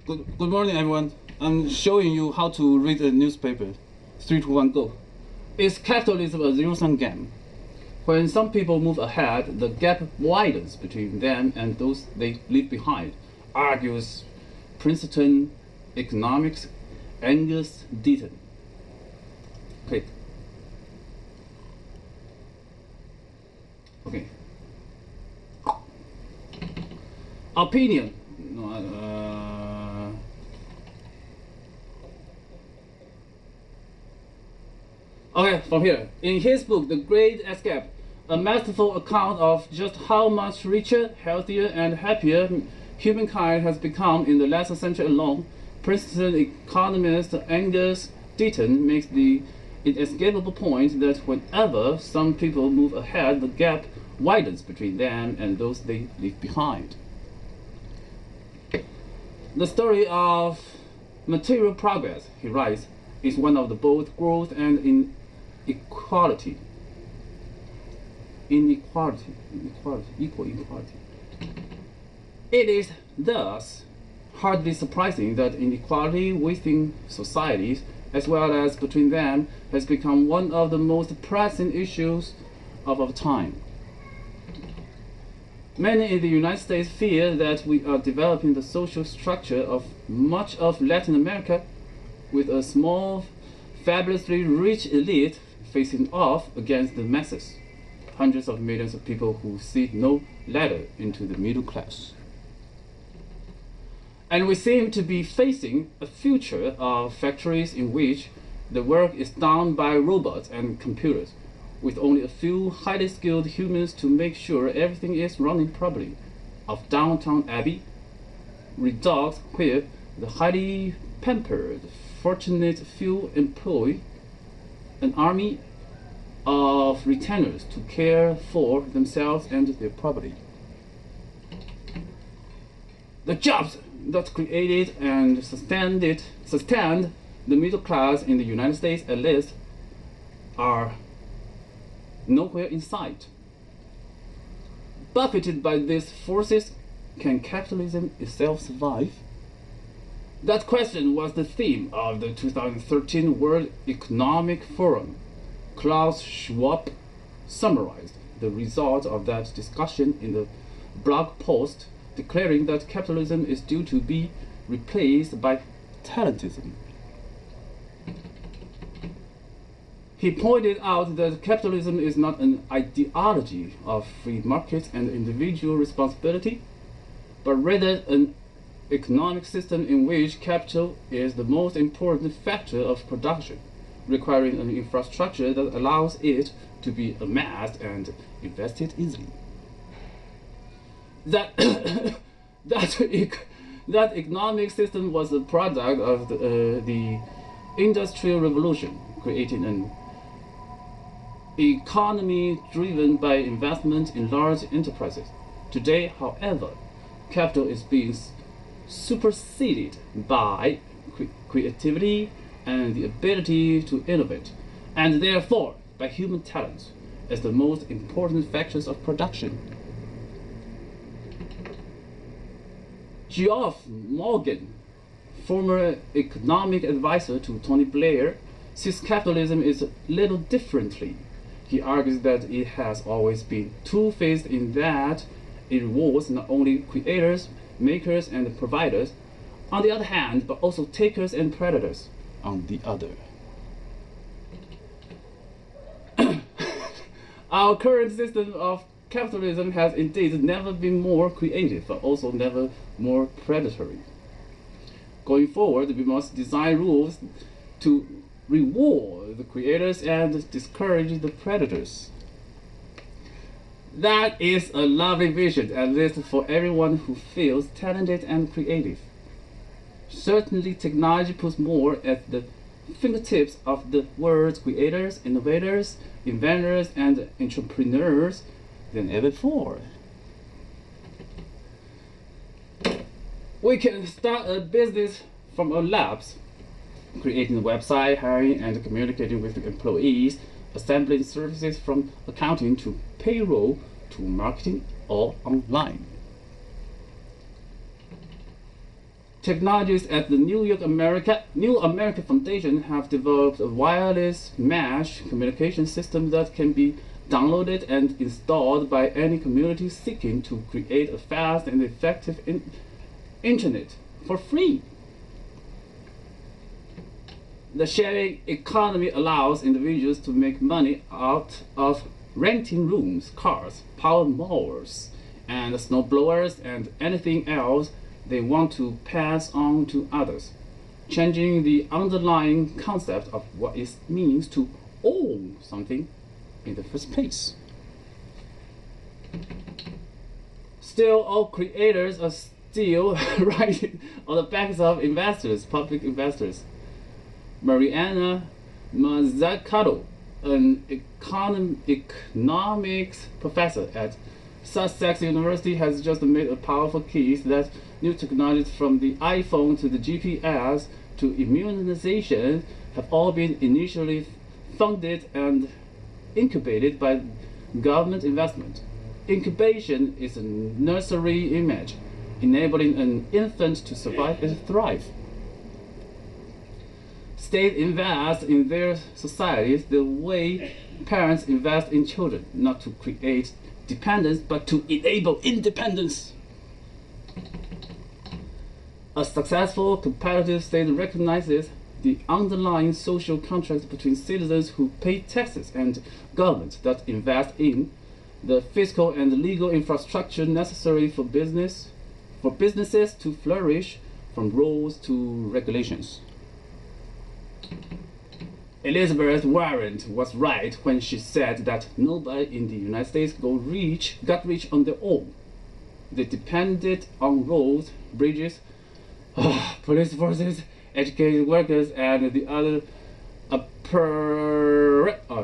Good morning, everyone. I'm showing you how to read a newspaper. 3, 2, 1, go. Is capitalism a zero-sum game? When some people move ahead, the gap widens between them and those they leave behind, argues Princeton economics Angus Deaton. Click. Okay. Opinion. Okay, from here. In his book, The Great Escape, a masterful account of just how much richer, healthier, and happier humankind has become in the last century alone, Princeton economist Angus Deaton makes the inescapable point that whenever some people move ahead, the gap widens between them and those they leave behind. The story of material progress, he writes, is one of the both growth and equal inequality. It is thus hardly surprising that inequality within societies, as well as between them, has become one of the most pressing issues of our time. Many in the United States fear that we are developing the social structure of much of Latin America, with a small, fabulously rich elite facing off against the masses, hundreds of millions of people who see no ladder into the middle class. And we seem to be facing a future of factories in which the work is done by robots and computers, with only a few highly skilled humans to make sure everything is running properly, of Downton Abbey, Redux, where the highly pampered, fortunate few employ an army of retainers to care for themselves and their property. The jobs that created and sustained the middle class in the United States, at least, are nowhere in sight. Buffeted by these forces, can capitalism itself survive? That question was the theme of the 2013 World Economic Forum. Klaus Schwab summarized the result of that discussion in the blog post, declaring that capitalism is due to be replaced by talentism. He pointed out that capitalism is not an ideology of free markets and individual responsibility, but rather an economic system in which capital is the most important factor of production, requiring an infrastructure that allows it to be amassed and invested easily. That economic system was a product of the Industrial Revolution, creating an economy driven by investment in large enterprises. Today, however, capital is being superseded by creativity and the ability to innovate, and therefore by human talent as the most important factors of production. Geoff Morgan, former economic advisor to Tony Blair, sees capitalism is a little differently. He argues that it has always been two-faced in that it rewards not only creators, makers, and providers, on the other hand, but also takers and predators, on the other. Our current system of capitalism has indeed never been more creative, but also never more predatory. Going forward, we must design rules to reward the creators and discourage the predators. That is a lovely vision, at least for everyone who feels talented and creative. Certainly, technology puts more at the fingertips of the world's creators, innovators, inventors, and entrepreneurs than ever before. We can start a business from our labs, creating a website, hiring and communicating with the employees, assembling services from accounting to payroll to marketing, all online. Technologists at the New America Foundation have developed a wireless mesh communication system that can be downloaded and installed by any community seeking to create a fast and effective internet for free. The sharing economy allows individuals to make money out of renting rooms, cars, power mowers, and snowblowers, and anything else they want to pass on to others, changing the underlying concept of what it means to own something in the first place. Still, all creators are still riding on the backs of investors, public investors. Mariana Mazzucato, an economics professor at Sussex University, has just made a powerful case that new technologies from the iPhone to the GPS to immunization have all been initially funded and incubated by government investment. Incubation is a nursery image, enabling an infant to survive and thrive. States invest in their societies the way parents invest in children, not to create dependence, but to enable independence. A successful competitive state recognizes the underlying social contract between citizens who pay taxes and governments that invest in the fiscal and legal infrastructure necessary for businesses to flourish, from rules to regulations. Elizabeth Warren was right when she said that nobody in the United States got rich on their own. They depended on roads, bridges, police forces, educated workers, and the other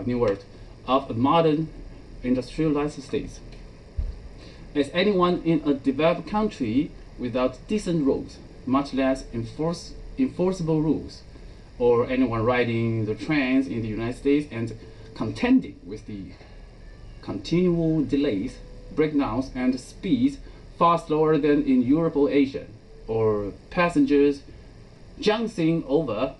new word of modern industrialized states. As anyone in a developed country without decent roads, much less enforceable rules, or anyone riding the trains in the United States and contending with the continual delays, breakdowns, and speeds far slower than in Europe or Asia, or passengers jouncing over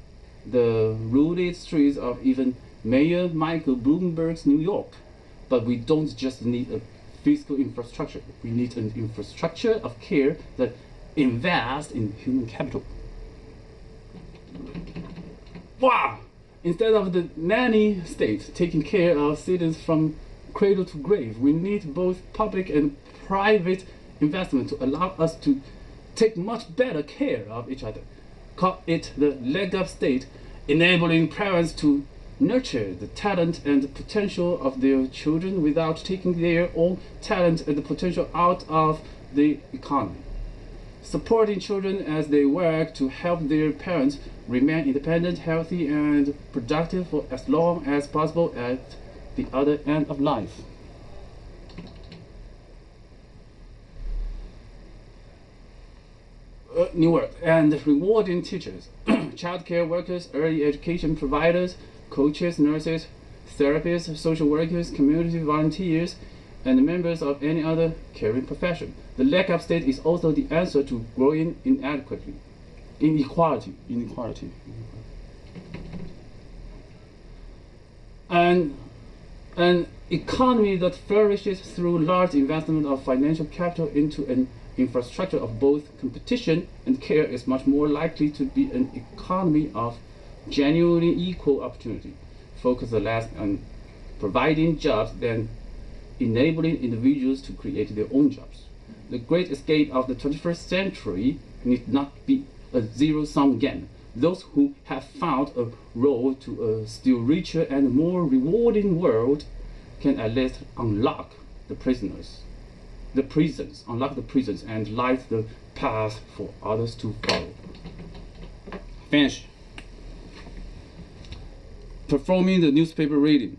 the rooted streets of even Mayor Michael Bloomberg's New York. But we don't just need a physical infrastructure. We need an infrastructure of care that invests in human capital. Wow! Instead of the nanny state taking care of citizens from cradle to grave, we need both public and private investment to allow us to take much better care of each other. Call it the leg up state, enabling parents to nurture the talent and potential of their children without taking their own talent and potential out of the economy. Supporting children as they work to help their parents remain independent, healthy, and productive for as long as possible at the other end of life. New word. And rewarding teachers, childcare workers, early education providers, coaches, nurses, therapists, social workers, community volunteers, and members of any other caring profession. The leg up state is also the answer to growing inequality. And an economy that flourishes through large investment of financial capital into an infrastructure of both competition and care is much more likely to be an economy of genuinely equal opportunity, focused less on providing jobs than enabling individuals to create their own jobs. The great escape of the 21st century need not be a zero-sum game. Those who have found a road to a still richer and more rewarding world can at least unlock the prisons, and light the path for others to follow. Finish. Performing the newspaper reading.